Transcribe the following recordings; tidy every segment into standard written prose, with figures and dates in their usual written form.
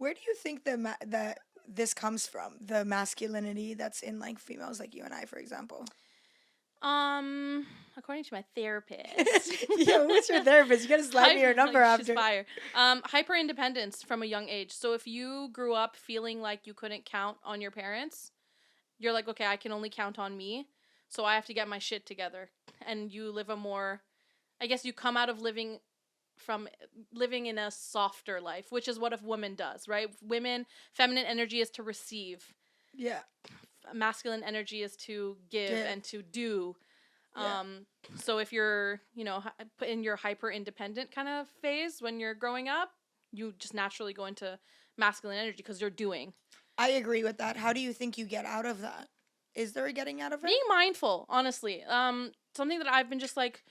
Where do you think that this comes from? The masculinity that's in like females like you and I, for example. According to my therapist. Yeah, who's your therapist? You gotta slide me your number after. She's fire. Hyper independence from a young age. So if you grew up feeling like you couldn't count on your parents, you're like, okay, I can only count on me, so I have to get my shit together. And you live a more, I guess you come out of living in a softer life, which is what a woman does, right? Women, feminine energy is to receive. Yeah. Masculine energy is to give and to do. Yeah. So if you're, in your hyper independent kind of phase when you're growing up, you just naturally go into masculine energy because you're doing. I agree with that. How do you think you get out of that? Is there a getting out of it? Being mindful, honestly. Something that I've been just like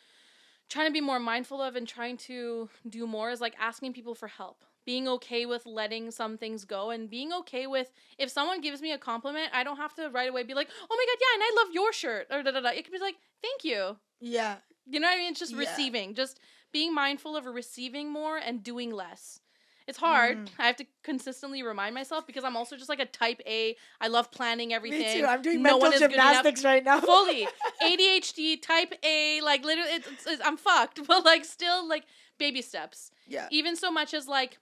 trying to be more mindful of and trying to do more is like asking people for help. Being okay with letting some things go and being okay with if someone gives me a compliment, I don't have to right away be like, oh my God, yeah, and I love your shirt or da da da. It could be like, thank you. Yeah. You know what I mean? It's just receiving, just being mindful of receiving more and doing less. It's hard. I have to consistently remind myself because I'm also just like a type A. I love planning everything. Me too. I'm doing mental gymnastics right now. Fully. ADHD, type A, like literally, it's I'm fucked. But like still like baby steps. Yeah. Even so much as like,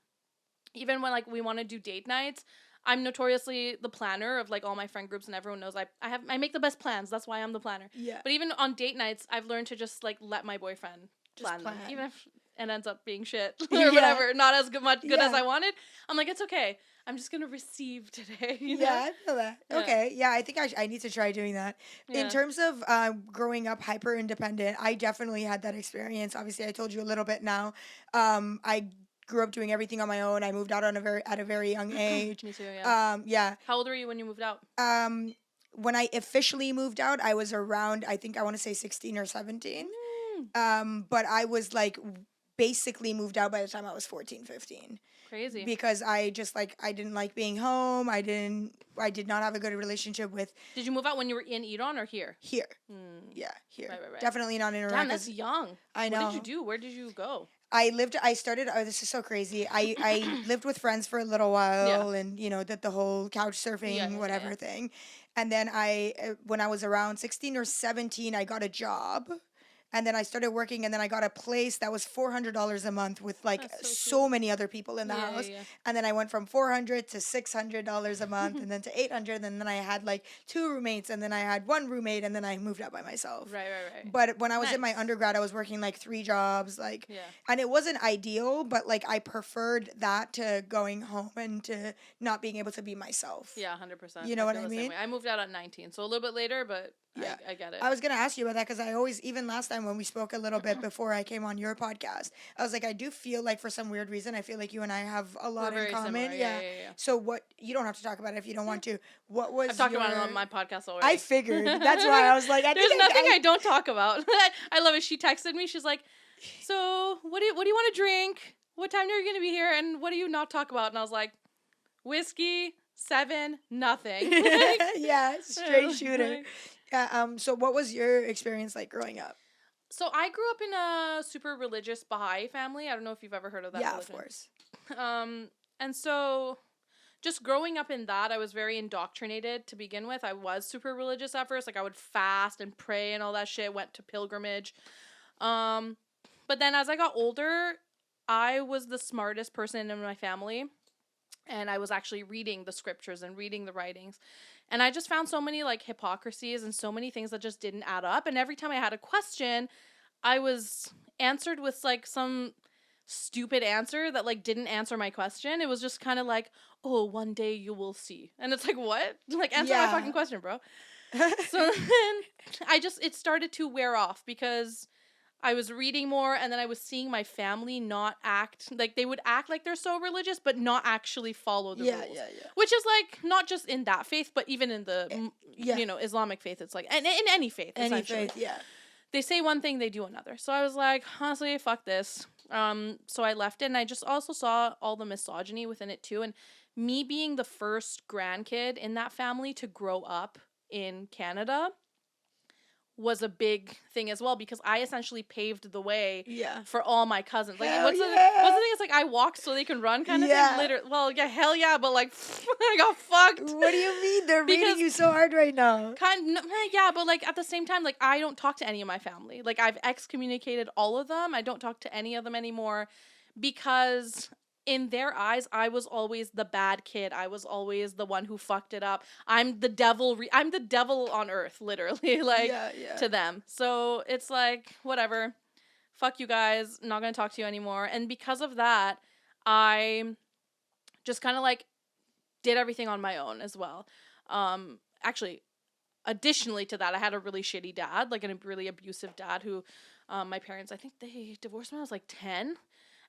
even when like we want to do date nights, I'm notoriously the planner of like all my friend groups and everyone knows I make the best plans. That's why I'm the planner. Yeah. But even on date nights, I've learned to just like let my boyfriend plan them. Even if it ends up being shit or whatever, not as good as I wanted. I'm like, it's okay. I'm just going to receive today. You know? Yeah, I feel that. Yeah. Okay. Yeah, I think I need to try doing that. Yeah. In terms of growing up hyper independent, I definitely had that experience. Obviously, I told you a little bit now. I grew up doing everything on my own. I moved out at a very young age. Me too, yeah. Yeah. How old were you when you moved out? When I officially moved out, I was around, I think I want to say 16 or 17. But I was like basically moved out by the time I was 14, 15. Crazy. Because I just like, I didn't like being home. I did not have a good relationship with. Did you move out when you were in Iran or here? Here. Yeah, here. Right. Definitely not in Iran. Damn, that's young. I know. What did you do? Where did you go? This is so crazy. I lived with friends for a little while and, did the whole couch surfing, whatever thing. And then when I was around 16 or 17, I got a job. And then I started working, and then I got a place that was $400 a month with like so many other people in the house. Yeah. And then I went from $400 to $600 a month, and then to $800, and then I had like 2 roommates, and then I had 1 roommate, and then I moved out by myself. Right. But when I was in my undergrad, I was working like 3 jobs, and it wasn't ideal, but like I preferred that to going home and to not being able to be myself. Yeah, 100%. You know what I mean? I moved out at 19, so a little bit later, but. Yeah, I get it. I was going to ask you about that because I always, even last time when we spoke a little bit before I came on your podcast, I was like, I do feel like for some weird reason, I feel like you and I have a lot in common. Similar. Yeah. So you don't have to talk about it if you don't want to. What was I've talked about it on my podcast already. I figured. That's why I was like, there's nothing I don't talk about. I love it. She texted me. She's like, so what do you want to drink? What time are you going to be here? And what do you not talk about? And I was like, whiskey, 7, nothing. Yeah, straight shooter. So what was your experience like growing up? So I grew up in a super religious Baha'i family. I don't know if you've ever heard of that. Yeah, religion. Of course. And so just growing up in that, I was very indoctrinated to begin with. I was super religious at first. Like I would fast and pray and all that shit. Went to pilgrimage. But then as I got older, I was the smartest person in my family. And I was actually reading the scriptures and reading the writings. And I just found so many like hypocrisies and so many things that just didn't add up. And every time I had a question, I was answered with like some stupid answer that like didn't answer my question. It was just kind of like, oh, one day you will see. And it's like, what? Like answer my fucking question, bro. So then it started to wear off because I was reading more, and then I was seeing my family not act like they would act like they're so religious, but not actually follow the rules. Yeah. Which is like not just in that faith, but even in the Islamic faith. It's like and in any faith. They say one thing, they do another. So I was like, honestly, fuck this. So I left it, and I just also saw all the misogyny within it too, and me being the first grandkid in that family to grow up in Canada was a big thing as well, because I essentially paved the way Yeah. for all my cousins. Like, Hell what's the thing? It's like I walked so they can run kind of thing. Literally, well, yeah, hell yeah, but like I got fucked. What do you mean? They're reading you so hard right now. Yeah, but like at the same time, like I don't talk to any of my family. Like I've excommunicated all of them. I don't talk to any of them anymore, because in their eyes, I was always the bad kid. I was always the one who fucked it up. I'm the devil. I'm the devil on earth, literally, like to them. So it's like, whatever. Fuck you guys. Not gonna talk to you anymore. And because of that, I just kind of like did everything on my own as well. Actually, additionally to that, I had a really shitty dad, like a really abusive dad who, my parents, I think they divorced when I was like 10.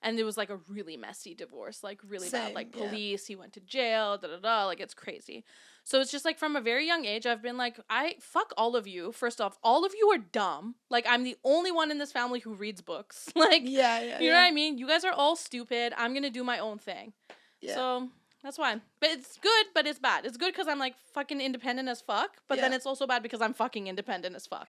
And it was, like, a really messy divorce, like, really bad. Like, police, he went to jail, like, it's crazy. So it's just, like, from a very young age, I've been like, fuck all of you. First off, all of you are dumb. Like, I'm the only one in this family who reads books. Like, you know what I mean? You guys are all stupid. I'm gonna do my own thing. Yeah. So, that's why. But it's good, but it's bad. It's good because I'm, like, fucking independent as fuck. But then it's also bad because I'm fucking independent as fuck.